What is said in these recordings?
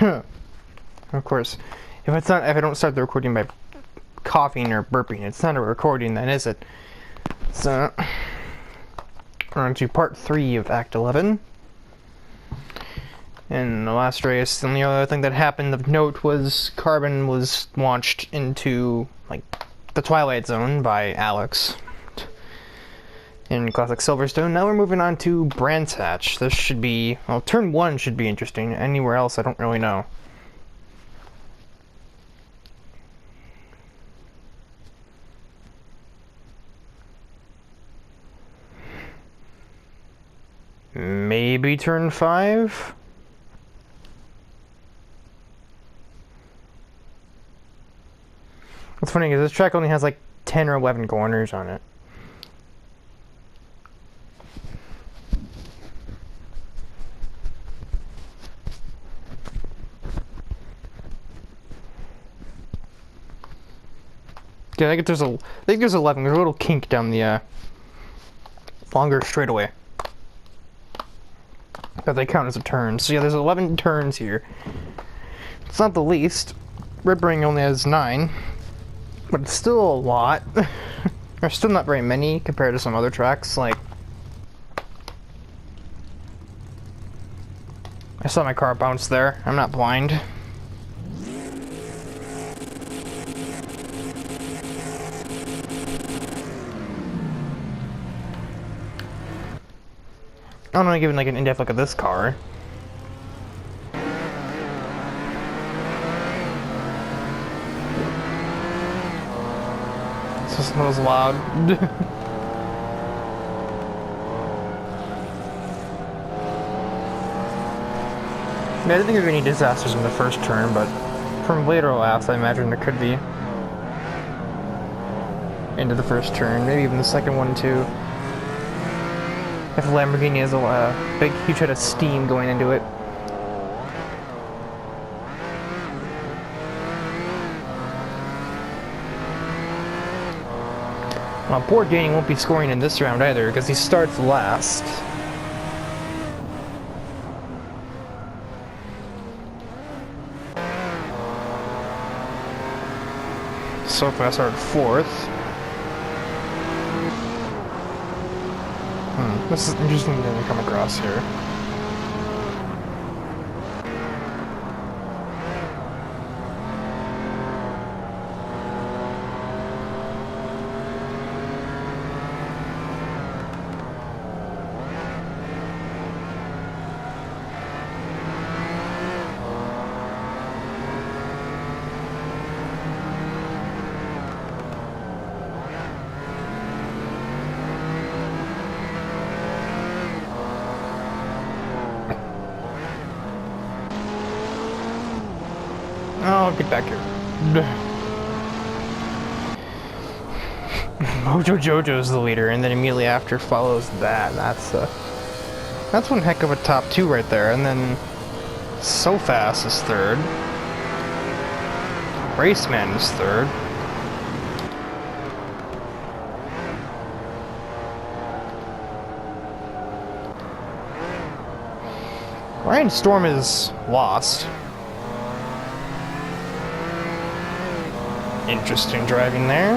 Of course, if I don't start the recording by coughing or burping, it's not a recording then, is it? So, we're on to part 3 of Act 11. In the last race, the only other thing that happened of note was Carbon was launched into, like, the Twilight Zone by Alex in Classic Silverstone. Now we're moving on to Brands Hatch. This should be, well, turn 1 should be interesting. Anywhere else, I don't really know. Maybe turn 5? What's funny is this track only has like 10 or 11 corners on it. Yeah, I think there's 11. There's a little kink down the longer straightaway that they count as a turn. So yeah, there's 11 turns here. It's not the least. Red Ring only has 9, but it's still a lot. There's still not very many compared to some other tracks. Like, I saw my car bounce there. I'm not blind. I don't know, giving like an in-depth look at this car. This smells loud. I didn't think there were any disasters in the first turn, but from later laps, I imagine there could be. Into the first turn, maybe even the second one too. If the Lamborghini has a big, huge head of steam going into it. Well, poor Danny won't be scoring in this round either, because he starts last. So far I started 4th. This is interesting thing to come across here. Oh, get back here. Mojo Jojo's the leader, and then immediately after follows that. That's one heck of a top 2 right there. And then So Fast is 3rd. Raceman is 3rd. Ryan Storm is lost. Interesting driving there.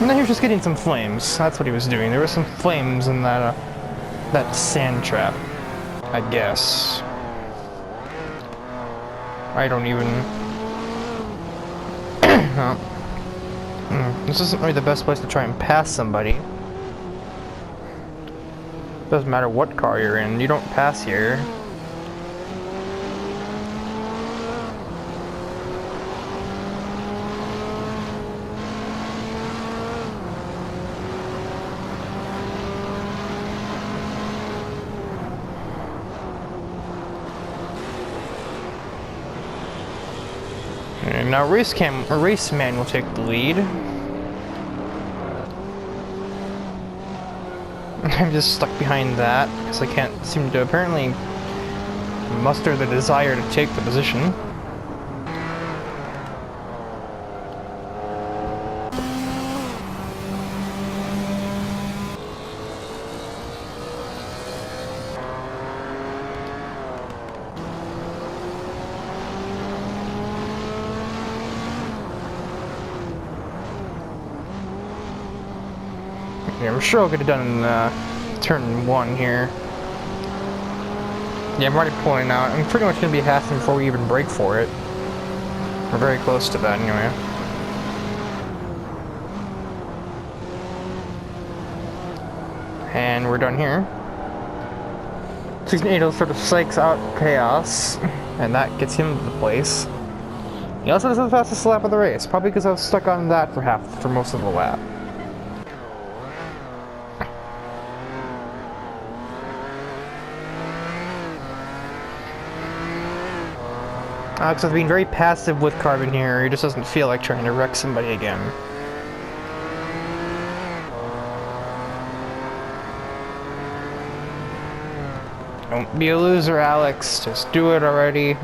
And then he was just getting some flames. That's what he was doing. There were some flames in that that sand trap, I guess. I don't even... This isn't really the best place to try and pass somebody. Doesn't matter what car you're in, you don't pass here. And now Raceman will take the lead. I'm just stuck behind that because I can't seem to apparently muster the desire to take the position. Yeah, I'm sure I'll get it done in turn 1 here. Yeah, I'm already pulling out. I'm pretty much going to be passing before we even break for it. We're very close to that anyway. And we're done here. 1680 sort of psychs out Chaos, and that gets him to the place. He also does the fastest lap of the race, probably because I was stuck on that for most of the lap. Alex has been very passive with Carbon here. He just doesn't feel like trying to wreck somebody again. Don't be a loser, Alex. Just do it already.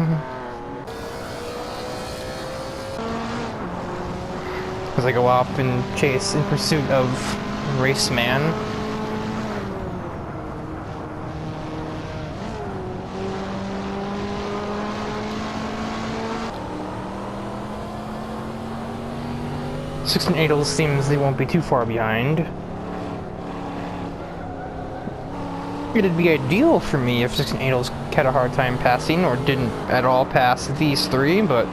As I go off and chase in pursuit of Raceman. Six and Eight seems they won't be too far behind. It'd be ideal for me if 6 and 8 had a hard time passing or didn't at all pass these three, but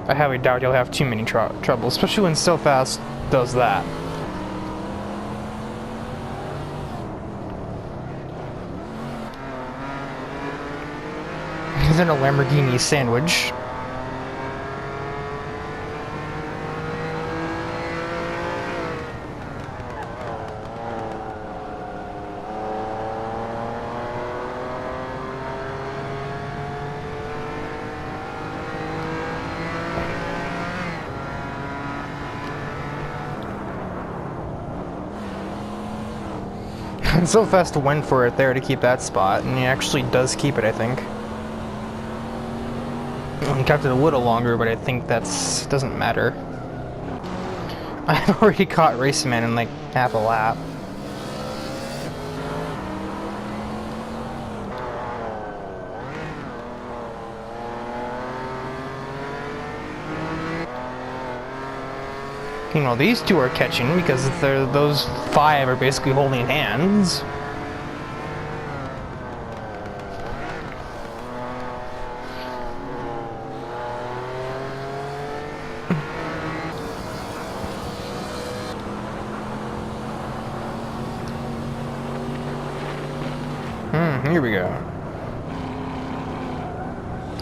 I highly doubt you'll have too many trouble, especially when So Fast does that. He's in a Lamborghini sandwich. And So Fast went for it there to keep that spot, and he actually does keep it, I think. He kept it a little longer, but I think that's doesn't matter. I've already caught Raceman in like half a lap. You know, these two are catching because those five are basically holding hands. Here we go.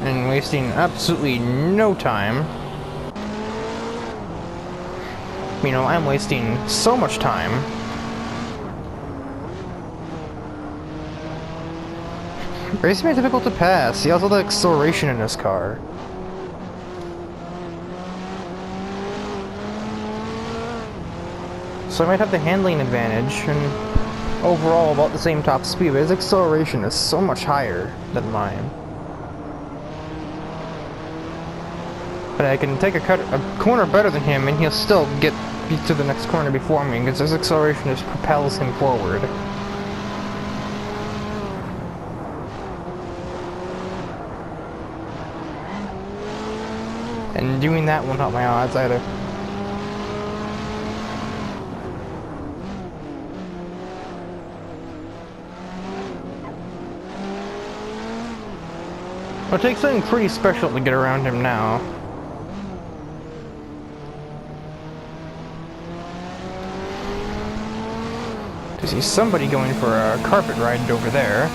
And wasting absolutely no time. You know, I'm wasting so much time. Racing is difficult to pass. He also has acceleration in his car. So I might have the handling advantage, and overall about the same top speed, but his acceleration is so much higher than mine. But I can take a corner better than him, and he'll still get to the next corner before me, because his acceleration just propels him forward. And doing that won't help my odds either. It'll take something pretty special to get around him now. To see somebody going for a carpet ride over there.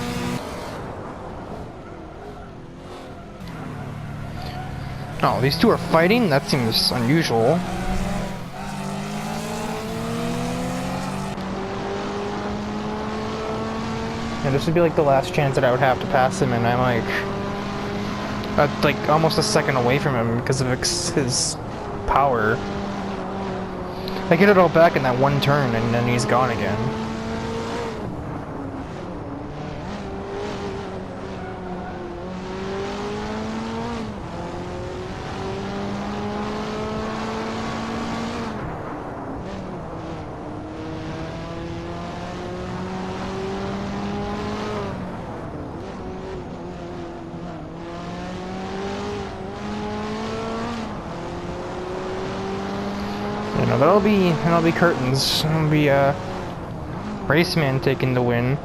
Oh, these two are fighting? That seems unusual. Yeah, this would be like the last chance that I would have to pass him, and I'm like almost a second away from him because of his power. I get it all back in that one turn, and then he's gone again. You know, that'll be curtains. It'll be Raceman taking the win.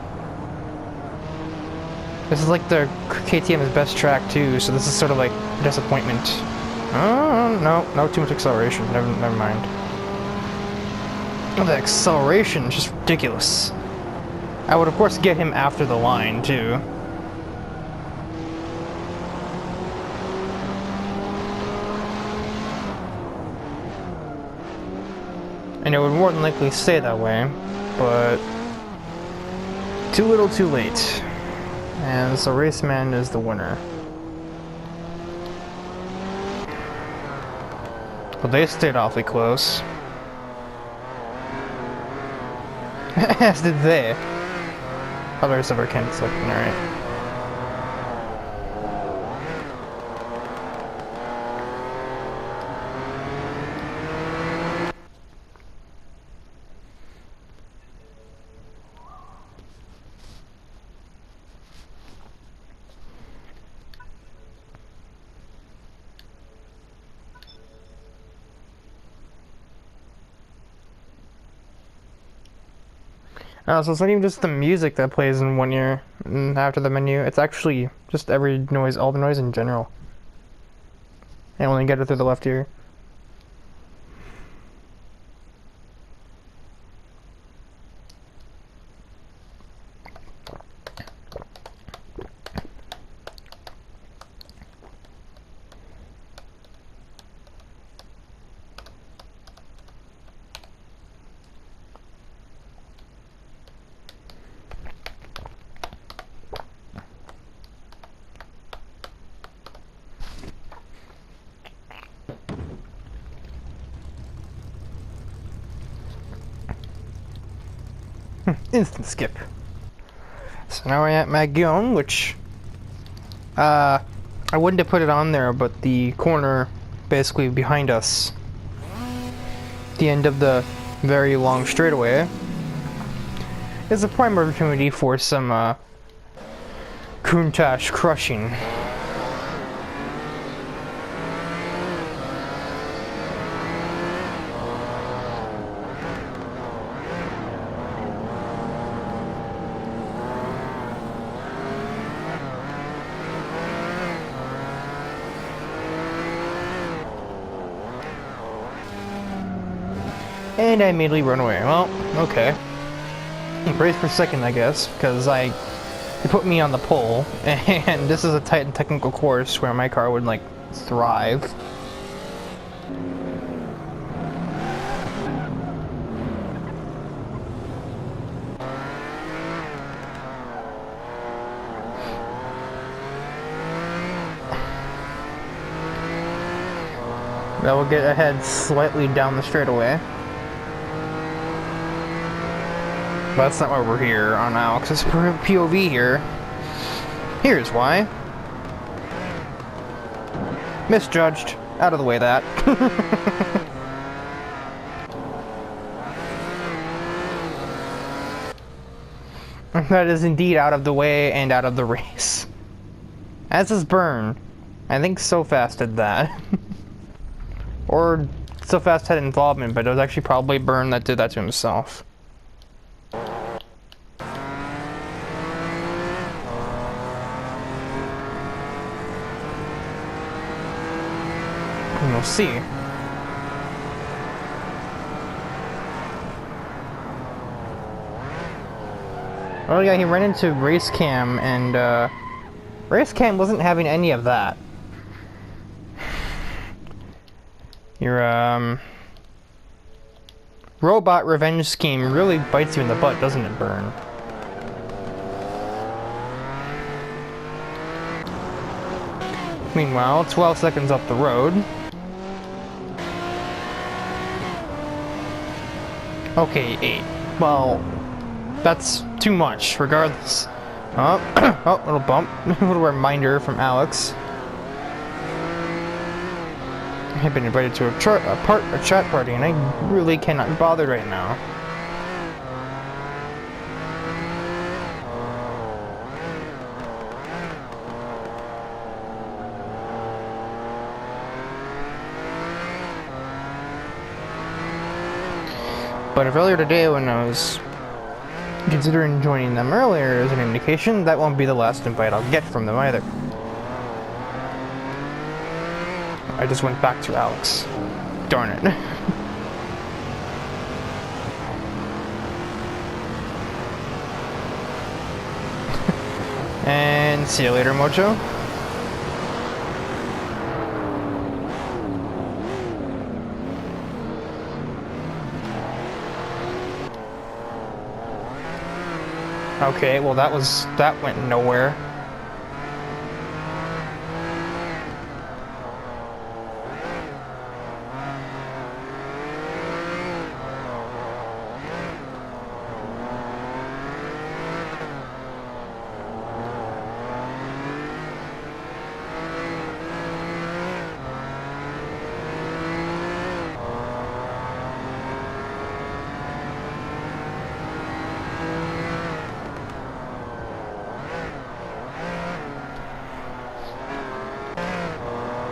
This is like the KTM's best track too, so this is sort of like a disappointment. Oh, no, too much acceleration. Never mind. Oh, the acceleration is just ridiculous. I would of course get him after the line too. And it would more than likely stay that way, but too little too late. And so Raceman is the winner. But they stayed awfully close. As did they. Others ever cancelled, alright. So it's not even just the music that plays in one ear after the menu, it's actually just every noise, all the noise in general. I only get it through the left ear. Instant skip. So now we're at Magion, which I wouldn't have put it on there, but the corner basically behind us, the end of the very long straightaway, is a prime opportunity for some Countach crushing. And I immediately run away. Well, okay. Brace for a second, I guess, because they put me on the pole, and this is a tight and technical course where my car would, like, thrive. That will get ahead slightly down the straightaway. But that's not why we're here on Alex's POV here. Here's why. Misjudged. Out of the way, that. That is indeed out of the way and out of the race. As is Burn. I think So Fast did that. Or So Fast had involvement, but it was actually probably Burn that did that to himself. And we'll see. Oh yeah, he ran into Racecam, and Racecam wasn't having any of that. Your robot revenge scheme really bites you in the butt, doesn't it, Burn? Meanwhile, 12 seconds up the road. Okay, 8. Well, that's too much, regardless. Oh, oh, little bump. Little reminder from Alex. I've been invited to a chat party, and I really cannot be bothered right now. But earlier today when I was considering joining them earlier as an indication, that won't be the last invite I'll get from them either. I just went back to Alex. Darn it. And see you later, Mojo. Okay, well that went nowhere.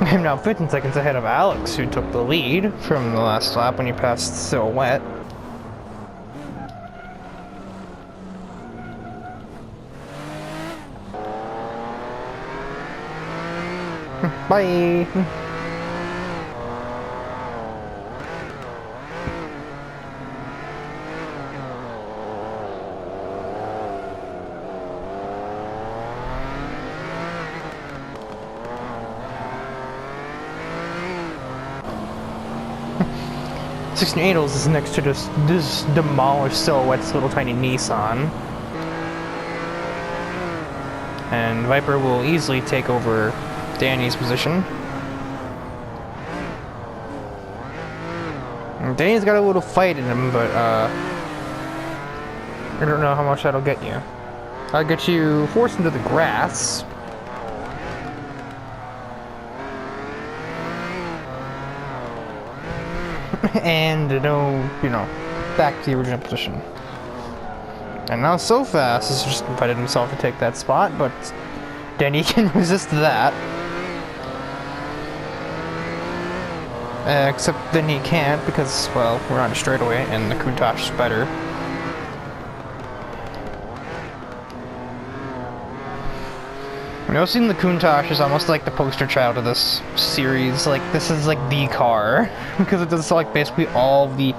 I'm now 15 seconds ahead of Alex, who took the lead from the last lap when he passed Silhouette. Bye! 1680s is next to this demolished Silhouette's little tiny Nissan. And Viper will easily take over Danny's position. And Danny's got a little fight in him, but I don't know how much that'll get you. I'll get you forced into the grass. And back to the original position. And now So Fast has just invited himself to take that spot, but Danny can resist that. Except then he can't because, well, we're on a straightaway and the Countach is better. Seeing the Countach is almost like the poster child of this series. Like, this is like the car. Because it does like basically all the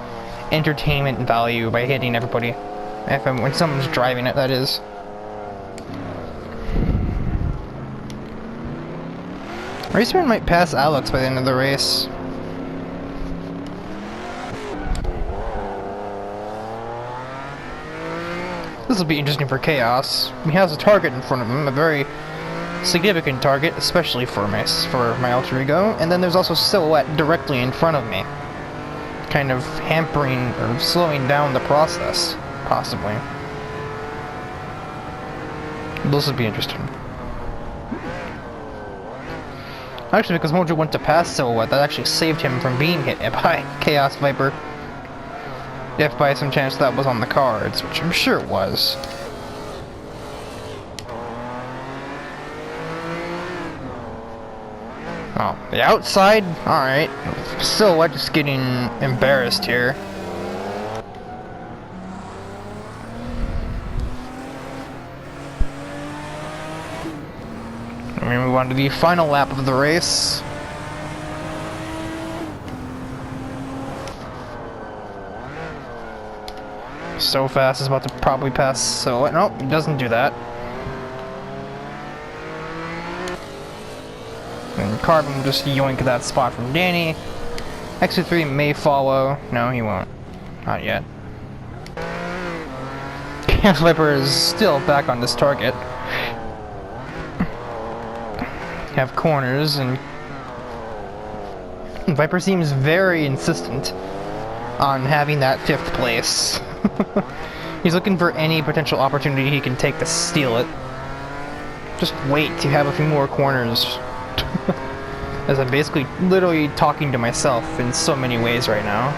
entertainment value by hitting everybody. When someone's driving it, that is. Raceman might pass Alex by the end of the race. This will be interesting for Chaos. He has a target in front of him, a very significant target, especially for my alter ego, and then there's also Silhouette directly in front of me, kind of hampering or slowing down the process, possibly. This would be interesting. Actually, because Mojo went to pass Silhouette, that actually saved him from being hit by Chaos Viper. If by some chance that was on the cards, which I'm sure it was. Oh, the outside? Alright. Silhouette just getting embarrassed here. We move on to the final lap of the race. So Fast is about to probably pass Silhouette. Nope, he doesn't do that. And Carbon will just yoink that spot from Danny. X3 may follow. No, he won't. Not yet. Chaos Viper is still back on this target. Have corners, and Viper seems very insistent on having that 5th place. He's looking for any potential opportunity he can take to steal it. Just wait to have a few more corners. As I'm basically literally talking to myself in so many ways right now.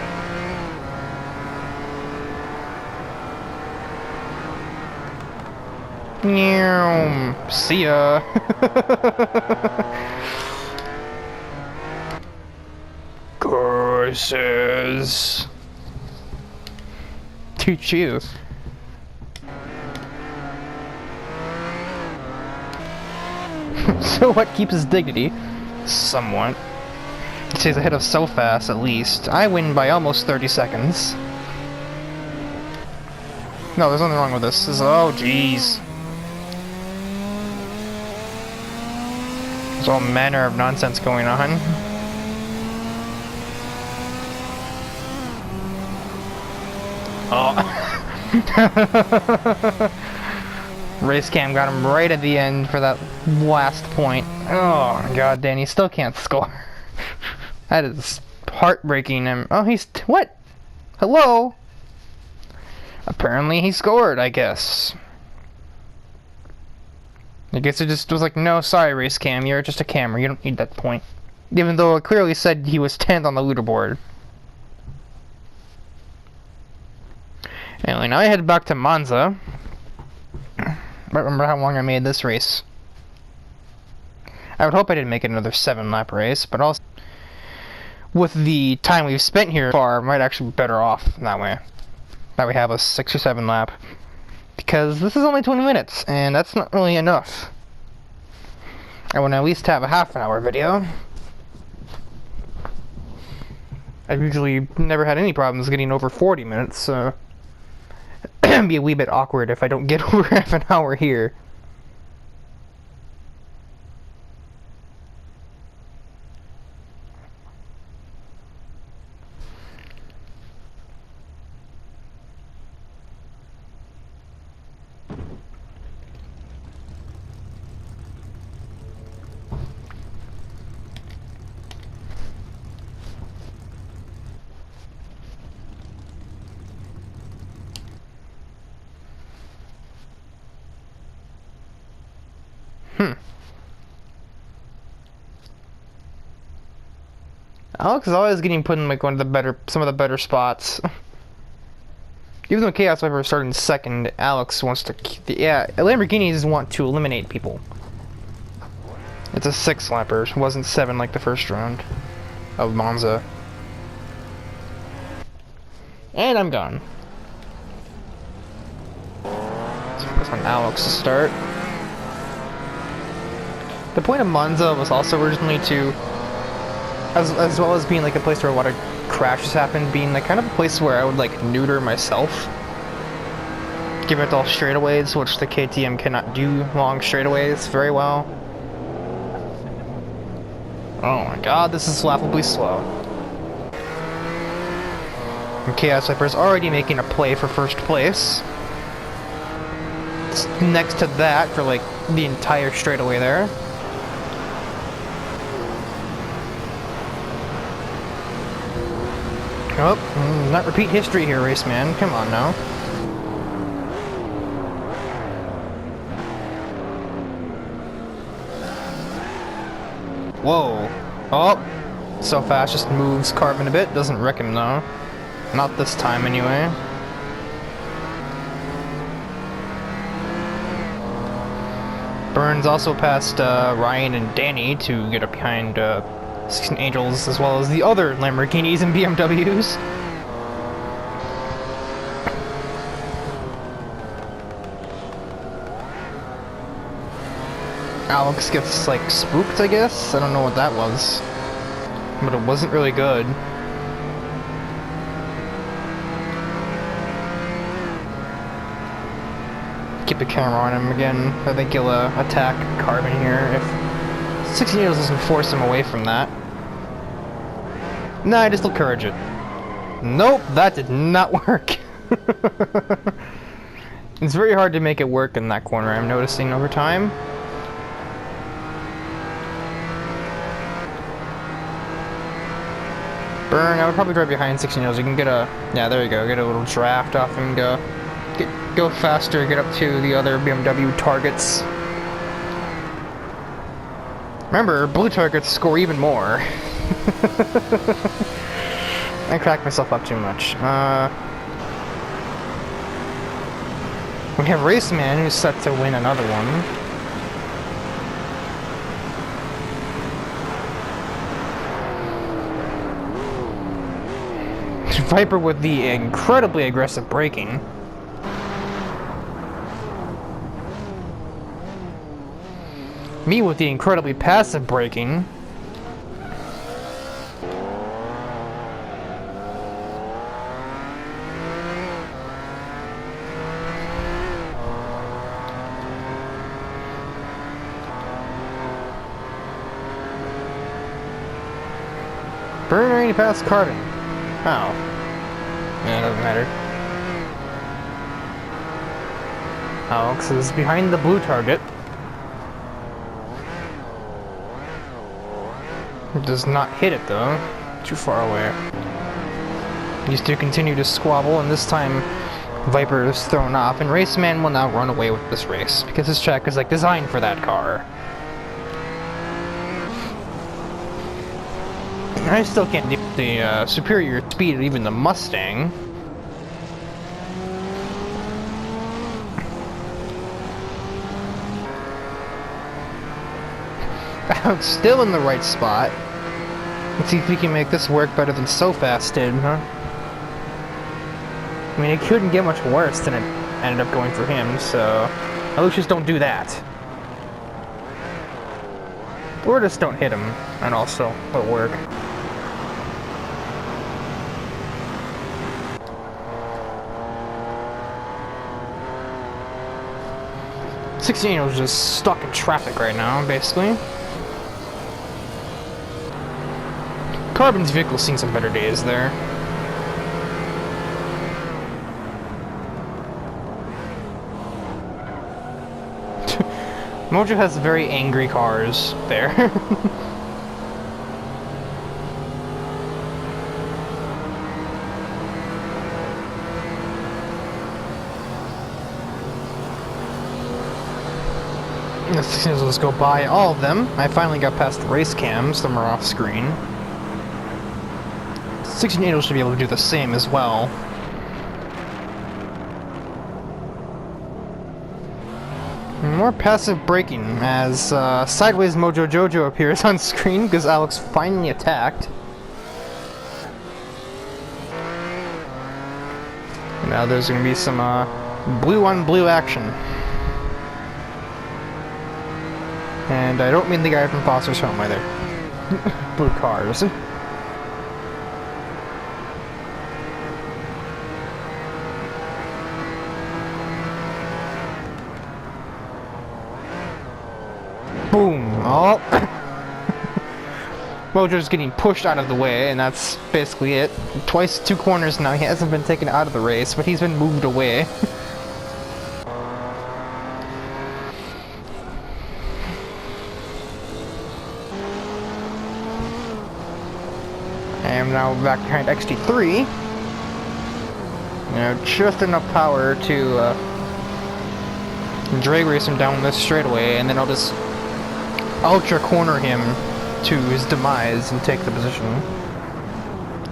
See ya. Courses. Teach you. So what keeps his dignity? Somewhat. He stays ahead of so fast, at least. I win by almost 30 seconds. No, there's nothing wrong with this. Oh, jeez. There's all manner of nonsense going on. Oh. Race cam got him right at the end for that last point. Oh god, Danny still can't score. That is heartbreaking. Oh, he's what? Hello? Apparently he scored, I guess. I guess it just was like, no, sorry, race cam, you're just a camera. You don't need that point. Even though it clearly said he was 10th on the leaderboard. Anyway, now I head back to Monza. I don't remember how long I made this race. I would hope I didn't make it another 7-lap race, but also with the time we've spent here so far, I might actually be better off that way. That we have a 6 or 7 lap. Because this is only 20 minutes, and that's not really enough. I want to at least have a half-an-hour video. I've usually never had any problems getting over 40 minutes, so it'd be a wee bit awkward if I don't get over half an hour here. Alex is always getting put in like some of the better spots. Even though Chaos Viper started in second, Alex wants to. Yeah, Lamborghinis want to eliminate people. It's a 6-lapper. It wasn't 7 like the first round of Monza. And I'm gone. Let's focus on Alex to start. The point of Monza was also originally to, as well as being like a place where a lot of crashes happen, being like kind of a place where I would like neuter myself. Given it's all straightaways, which the KTM cannot do long straightaways very well. Oh my god, this is laughably slow. And Chaos Viper is already making a play for first place. It's next to that for like the entire straightaway there. Oh, not repeat history here, race man. Come on now. Whoa. Oh, so fast, just moves Carbon a bit. Doesn't wreck him though. Not this time anyway. Burns also passed Ryan and Danny to get up behind 16 Angels, as well as the other Lamborghinis and BMWs. Alex gets, like, spooked, I guess? I don't know what that was. But it wasn't really good. Keep the camera on him again. I think he'll attack Carbon here if 16 Angels doesn't force him away from that. Nah, I just encourage it. Nope, that did not work. It's very hard to make it work in that corner, I'm noticing over time. Burn, I would probably drive behind 16 Angels. You can get a, yeah, there you go, get a little draft off him, go faster, get up to the other BMW targets. Remember, blue targets score even more. I cracked myself up too much. We have Raceman, who's set to win another one. Viper with the incredibly aggressive braking. Me with the incredibly passive braking. Burning past Carbon. Oh. Yeah, it doesn't matter. Alex is behind the blue target. Does not hit it though. Too far away. These two continue to squabble, and this time Viper is thrown off, and Raceman will now run away with this race because his track is like designed for that car. I still can't deal with the superior speed of even the Mustang. Alex still in the right spot. Let's see if we can make this work better than So Fast did, huh? I mean, it couldn't get much worse than it ended up going for him, so at least just don't do that. Or just don't hit him, and also it'll work. is just stuck in traffic right now, basically. Carbon's vehicle's seen some better days there. Mojo has very angry cars there. Let's go by all of them. I finally got past the race cams, some are off screen. 1680 should be able to do the same as well. More passive braking as Sideways Mojo Jojo appears on screen because Alex finally attacked. Now there's going to be some blue on blue action. And I don't mean the guy from Foster's Home either. Blue cars. Boom! Oh! Mojo's getting pushed out of the way, and that's basically it. Twice, 2 corners now. He hasn't been taken out of the race, but he's been moved away. I am now back behind XT3. You know, just enough power to drag race him down this straightaway, and then I'll just ultra corner him to his demise and take the position.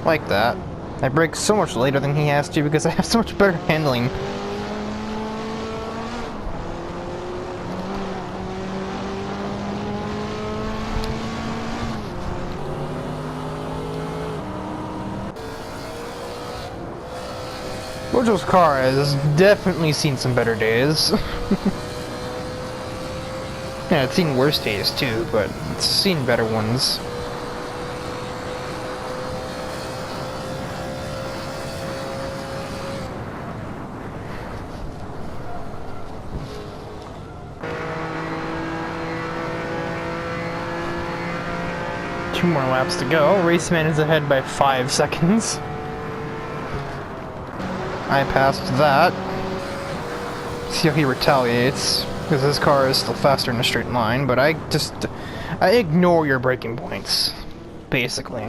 Like that. I brake so much later than he has to because I have so much better handling. Mojo's car has definitely seen some better days. Yeah, it's seen worse days too, but it's seen better ones. Two more laps to go. Raceman is ahead by 5 seconds. I passed that. See how he retaliates. Because his car is still faster in a straight line, but I ignore your braking points, basically.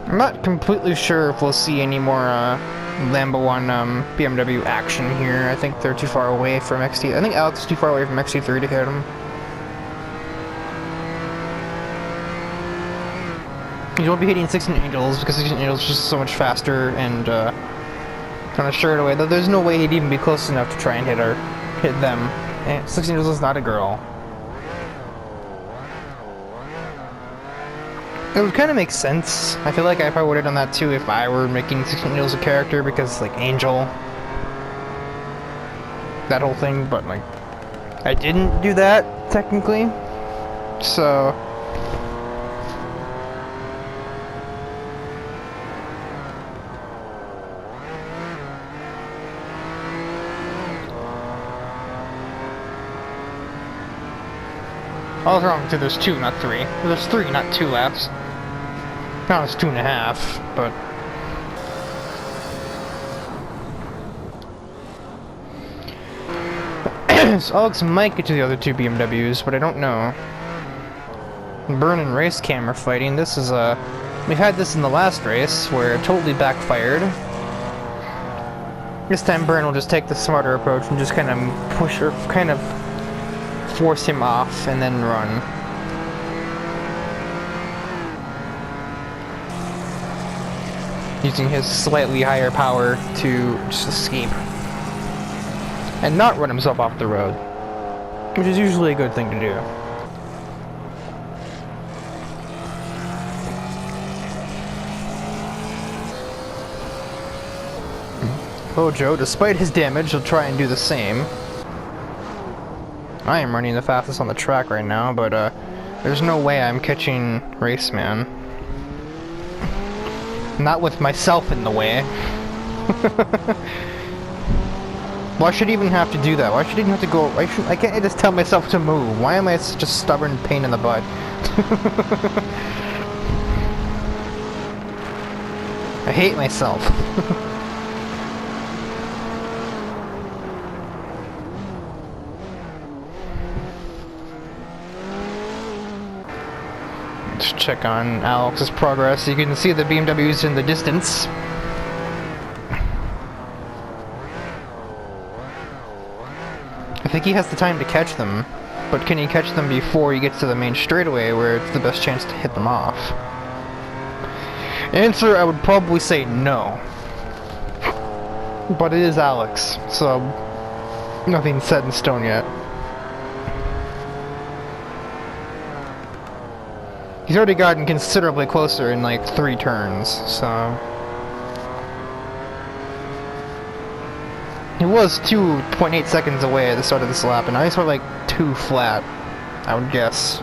I'm not completely sure if we'll see any more Lambo on BMW action here. I think they're too far away from XT. I think Alex is too far away from XT3 to hit him. You won't be hitting 16 Angels because 16 Angels is just so much faster and kind of straight away. Though there's no way he'd even be close enough to try and hit them. And 16 Angels is not a girl. It would kind of make sense. I feel like I probably would have done that too if I were making 16 Needles a character, because, like, Angel, that whole thing, but, like, I didn't do that, technically, so... I was wrong too, there's 2, not 3. There's 3, not 2 laps. No, it's 2.5, but... So Alex might get to the other 2 BMWs, but I don't know. Burn and Race Cam are fighting. This is we've had this in the last race, where it totally backfired. This time Burn will just take the smarter approach and just kind of push, or kind of force him off and then run. Using his slightly higher power to just escape. And not run himself off the road. Which is usually a good thing to do. Hojo, despite his damage, will try and do the same. I am running the fastest on the track right now, but there's no way I'm catching Raceman. Not with myself in the way. Why should I even have to do that? Why should I even have to go? I can't just tell myself to move. Why am I such a stubborn pain in the butt? I hate myself. Let's check on Alex's progress. You can see the BMWs in the distance. I think he has the time to catch them, but can he catch them before he gets to the main straightaway where it's the best chance to hit them off? Answer, I would probably say no. But it is Alex, so nothing's set in stone yet. He's already gotten considerably closer in like 3 turns, so... He was 2.8 seconds away at the start of this lap, and I saw like 2 flat, I would guess.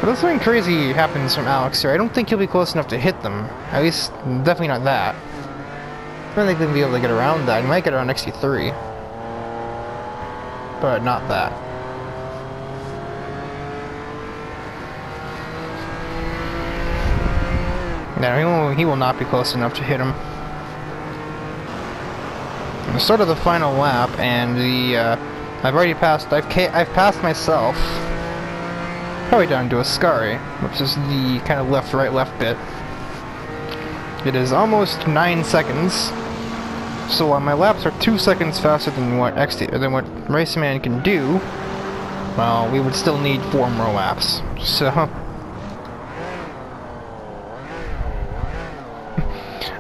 But if something crazy happens from Alex here, I don't think he'll be close enough to hit them. At least, definitely not that. I don't think they'll be able to get around that. He might get around XT3. But not that. No, he will not be close enough to hit him. The start of the final lap, and the I've already passed. I've passed myself, probably down to Ascari, which is the kind of left bit. It is almost 9 seconds, so while my laps are 2 seconds faster than what Raceman can do, well, we would still need 4 more laps. So.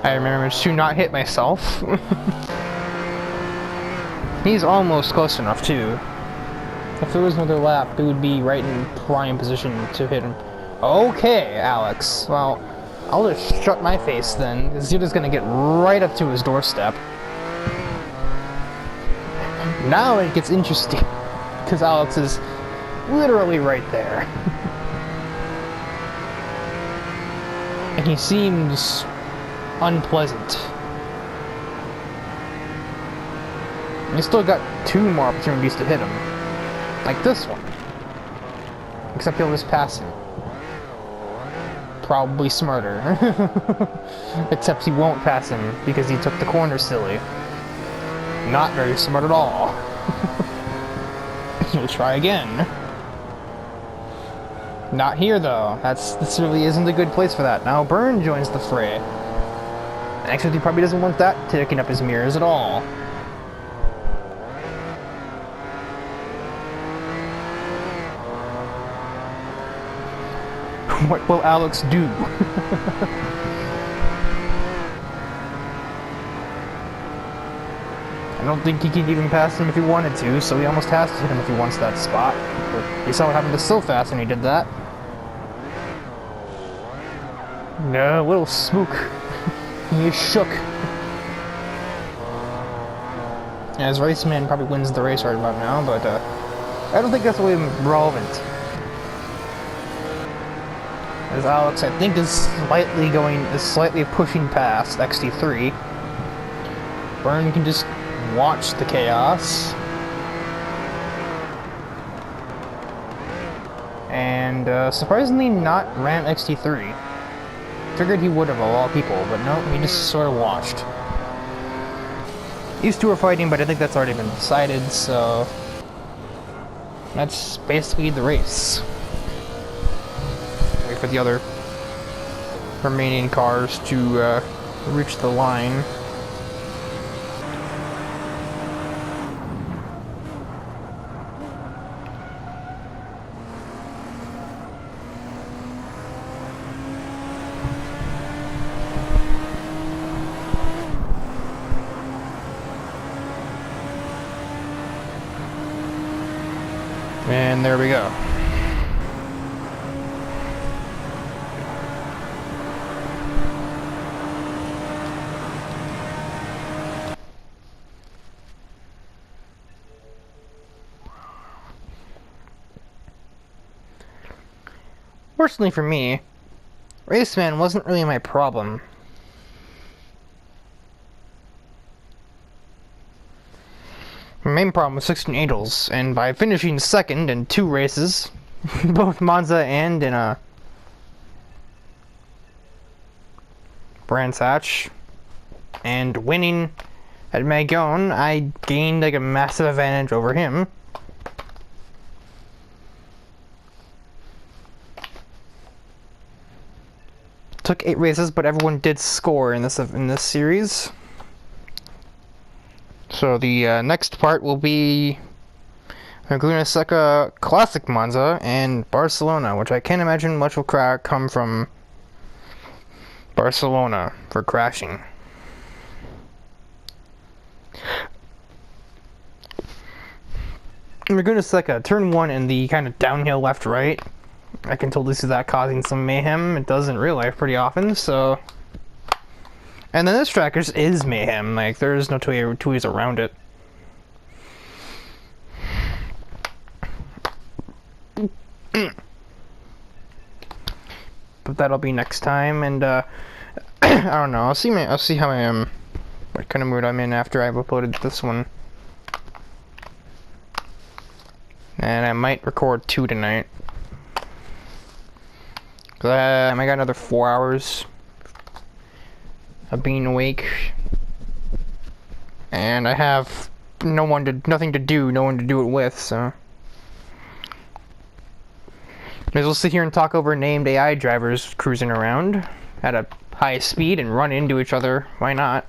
I remember to not hit myself. He's almost close enough too. If there was another lap, it would be right in prime position to hit him. Okay, Alex. Well, I'll just shut my face then, because you're just gonna get right up to his doorstep. Now it gets interesting, because Alex is literally right there. And he seems unpleasant. And he's still got 2 more opportunities to hit him. Like this one. Except he'll just pass him. Probably smarter. Except he won't pass him because he took the corner silly. Not very smart at all. He'll try again. Not here though. This really isn't a good place for that. Now Burn joins the fray. Actually, he probably doesn't want that taking up his mirrors at all. What will Alex do? don't think he could even pass him if he wanted to, so he almost has to hit him if he wants that spot. But you saw what happened to So Fast when he did that. No, little spook. He is shook. As Raceman probably wins the race right about now, but I don't think that's really relevant. As Alex, I think, is slightly pushing past XT3. Burn can just watch the chaos. And surprisingly not ram XT3. Figured he would have, of all people, but no, he just sort of watched. These two are fighting, but I think that's already been decided, so that's basically the race. Wait for the other remaining cars to reach the line. And there we go. Fortunately for me, Raceman wasn't really my problem. My main problem was 16 Angels, and by finishing second in 2 races, both Monza and in a Brands Hatch, and winning at Magone, I gained like a massive advantage over him. Took 8 races, but everyone did score in this series. So the next part will be Laguna Seca Classic Monza and Barcelona, which I can't imagine much will come from Barcelona for crashing. Laguna Seca, turn 1 in the kind of downhill left-right. I can totally see that causing some mayhem. It does in real life pretty often, so... And then this track is mayhem, like, there's no two ways around it. But that'll be next time, and I don't know, I'll see how I am, what kind of mood I'm in after I've uploaded this one. And I might record 2 tonight. I got another 4 hours of being awake, and I have nothing to do, no one to do it with, so may as well sit here and talk over named AI drivers cruising around at a high speed and run into each other. Why not?